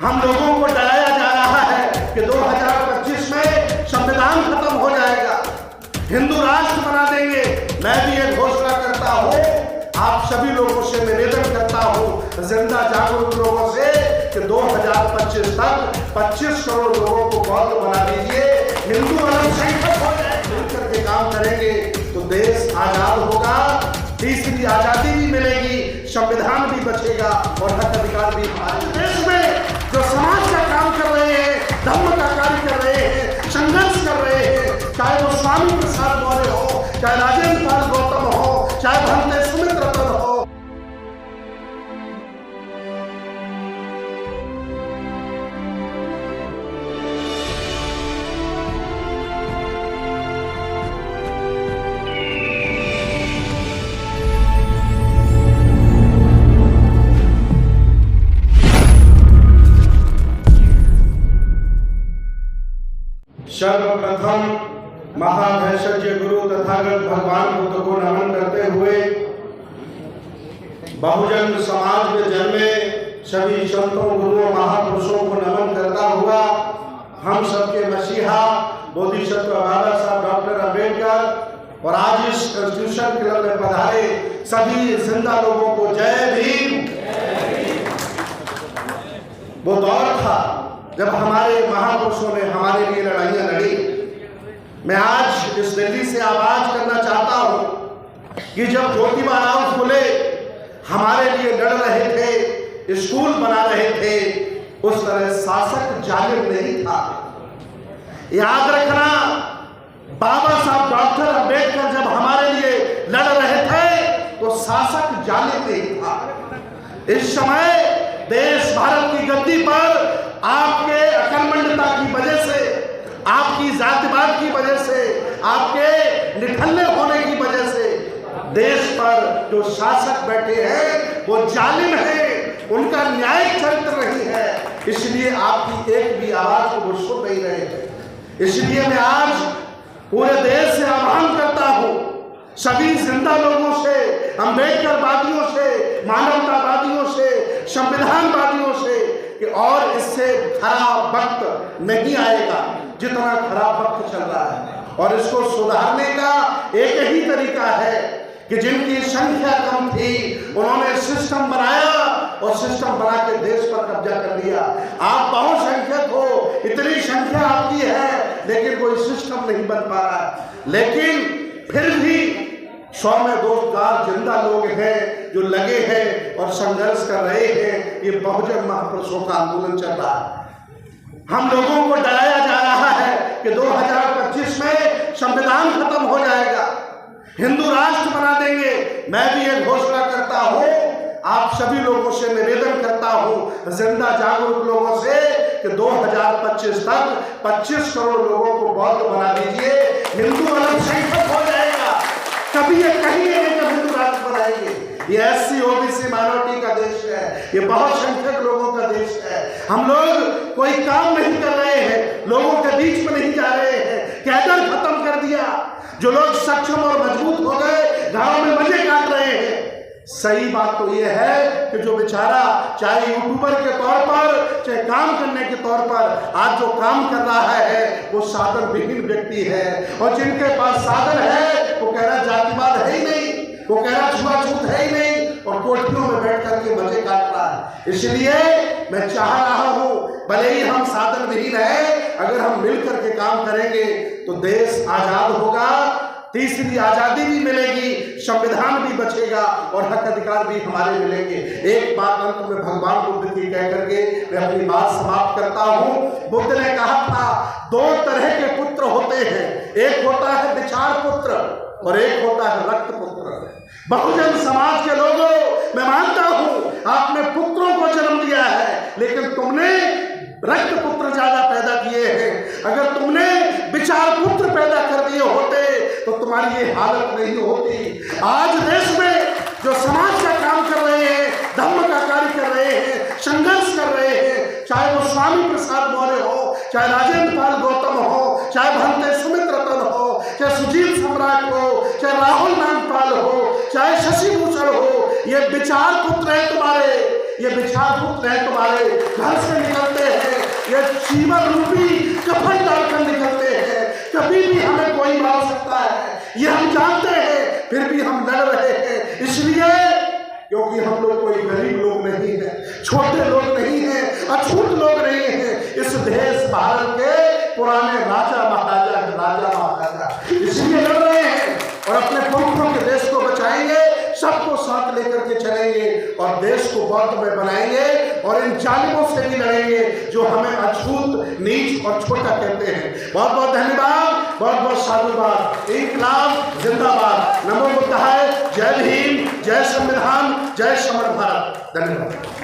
हम लोगों को डराया जा रहा है कि 2025 में संविधान खत्म हो जाएगा, हिंदू राष्ट्र बना देंगे। मैं भी ये घोषणा करता हूँ, आप सभी लोगों से निवेदन करता हूँ, जिंदा जागरूक लोगों से, कि 2025 तक 25 करोड़ लोगों को बौद्ध बना दीजिए, हिंदू अल्पसंख्यक हो जाए। मिलकर के काम करेंगे तो देश आजाद होगा, तीसरी आजादी भी मिलेगी, संविधान भी बचेगा और हक अधिकार भी। हमारे देश में जो समाज का काम कर रहे हैं, धर्म का कार्य कर रहे हैं, संघर्ष कर रहे हैं, चाहे वो स्वामी प्रसाद मौर्य हो, चाहे राजेंद्र पाल गौतम हो, चाहे भंते सुमित रतन हो, सर्वप्रथम महाभैषज्य गुरु तथागत भगवान बुद्ध को नमन करते हुए बहुजन समाज में जन्मे सभी संतों गुरुओं महापुरुषों को नमन करता हुआ हम सबके मसीहा बोधिसत्व बाबा साहब डॉक्टर अम्बेडकर और आज इस कॉन्स्टिट्यूशन क्लब में पधारे सभी जिंदा लोगों को जय भीम। वो दौर था जब हमारे महापुरुषों ने हमारे लिए लड़ाइयाँ लड़ी। मैं आज इस दिल्ली से आवाज करना चाहता हूँ कि जब ज्योतिबा राव फुले हमारे लिए लड़ रहे थे, स्कूल बना रहे थे, उस तरह शासक जालिम नहीं था। याद रखना, बाबा साहब डॉक्टर अम्बेडकर जब हमारे लिए लड़ रहे थे तो शासक जालिम नहीं था। इस समय देश भारत की गद्दी पर आपके अकर्मण्यता की वजह से, आपकी जातिवाद की वजह से, आपके निठल्ले होने की वजह से देश पर जो शासक बैठे हैं वो जालिम हैं, उनका न्यायिक चरित्र नहीं है, इसलिए आपकी एक भी आवाज को वो सुन नहीं रहे हैं। इसलिए मैं आज पूरे देश से आह्वान करता हूं, सभी जिंदा लोगों से, अम्बेडकरवादियों से, मानवतावादियों से, संविधानवादियों से, कि और इससे खराब वक्त नहीं आएगा जितना खराब वक्त चल रहा है। और इसको सुधारने का एक ही तरीका है कि जिनकी संख्या कम थी उन्होंने सिस्टम बनाया और सिस्टम बना के देश पर कब्जा कर लिया। आप बहुसंख्यक हो, इतनी संख्या आपकी है, लेकिन कोई सिस्टम नहीं बन पा रहा है। लेकिन फिर भी 100 में 2 जिंदा लोग हैं जो लगे हैं और संघर्ष कर रहे हैं। ये बहुजन महापुरुषों का आंदोलन चल रहा है। हम लोगों को डराया जा रहा है कि 2025 में संविधान खत्म हो जाएगा, हिंदू राष्ट्र बना देंगे। मैं भी ये घोषणा करता हूँ, आप सभी लोगों से निवेदन करता हूँ, जिंदा जागरूक लोगों से, कि 2025 तक 25 करोड़ लोगों को बौद्ध बना दीजिए, हिंदू अल्पसंख्यक हो जाएगा। कभी ये कहिए नहीं कि हिंदू राष्ट्र बनाएंगे। ये SC OBC माइनॉरिटी का देश है, ये बहुसंख्यक लोगों का देश है। हम लोग कोई काम नहीं कर रहे हैं, लोगों के बीच में नहीं जा रहे हैं, कैडर खत्म कर दिया। जो लोग सक्षम और मजबूत हो गए, घरों में मजे काट रहे हैं। सही बात तो ये है कि जो बेचारा चाहे यूट्यूबर के तौर पर, चाहे काम करने के तौर पर आज जो काम कर रहा है वो साधन विहीन व्यक्ति है। और जिनके पास साधन है वो कह रहा जातिवाद है ही नहीं, वो कह रहा छुआछूत है ही नहीं, और कोठियों में बैठ करके मजे काट रहा है। इसलिए मैं चाह रहा हूं, भले ही हम साधन विहीन है, अगर हम मिलकर के काम करेंगे तो देश आजाद होगा, तीसरी आजादी भी मिलेगी, संविधान भी बचेगा और हक अधिकार भी हमारे मिलेंगे। एक बात अंत में भगवान बुद्ध की कह करके मैं अपनी बात समाप्त करता हूँ। बुद्ध ने कहा था 2 तरह के पुत्र होते हैं, एक होता है विचार पुत्र और एक होता है रक्त पुत्र। बहुजन समाज के लोगों, मैं मानता हूँ आपने पुत्रों को जन्म दिया है, लेकिन तुमने रक्त पुत्र ज्यादा पैदा किए हैं। अगर तुमने विचार पुत्र पैदा कर दिए होते तो तुम्हारी ये हालत नहीं होती। आज देश में जो समाज का काम कर रहे हैं, धर्म का कार्य कर रहे हैं, संघर्ष कर रहे हैं, चाहे वो स्वामी प्रसाद मौर्य हो, चाहे राजेंद्र पाल गौतम हो, चाहे भंते सुमित रतन हो, चाहे सुजीत सम्राट हो, चाहे राहुल नागपाल हो, चाहे शशि भूषण हो, ये विचार पुत्र है तुम्हारे, ये विचार पुत्र है तुम्हारे। घर से निकलते ये जीवन रूपी कफन डालकर निकलते हैं। कभी भी हमें कोई मार सकता है, ये हम जानते हैं, फिर भी हम लड़ रहे हैं। इसलिए क्योंकि हम लोग कोई गरीब लोग नहीं हैं, छोटे लोग नहीं हैं, अछूत लोग नहीं हैं। इस देश भारत के पुराने राजा महाराजा इसलिए लड़ रहे हैं और अपने पुरखों के देश को बचाएंगे, सबको साथ लेकर के चलेंगे और देश को बौद्ध में बनाएंगे और इन जालिमों से भी लड़ेंगे जो हमें अछूत, नीच और छोटा कहते हैं। बहुत बहुत धन्यवाद, बहुत बहुत साधुवाद। इंकलाब जिंदाबाद। नमो बुद्धाय। जय भीम, जय संविधान, जय समर भारत। धन्यवाद।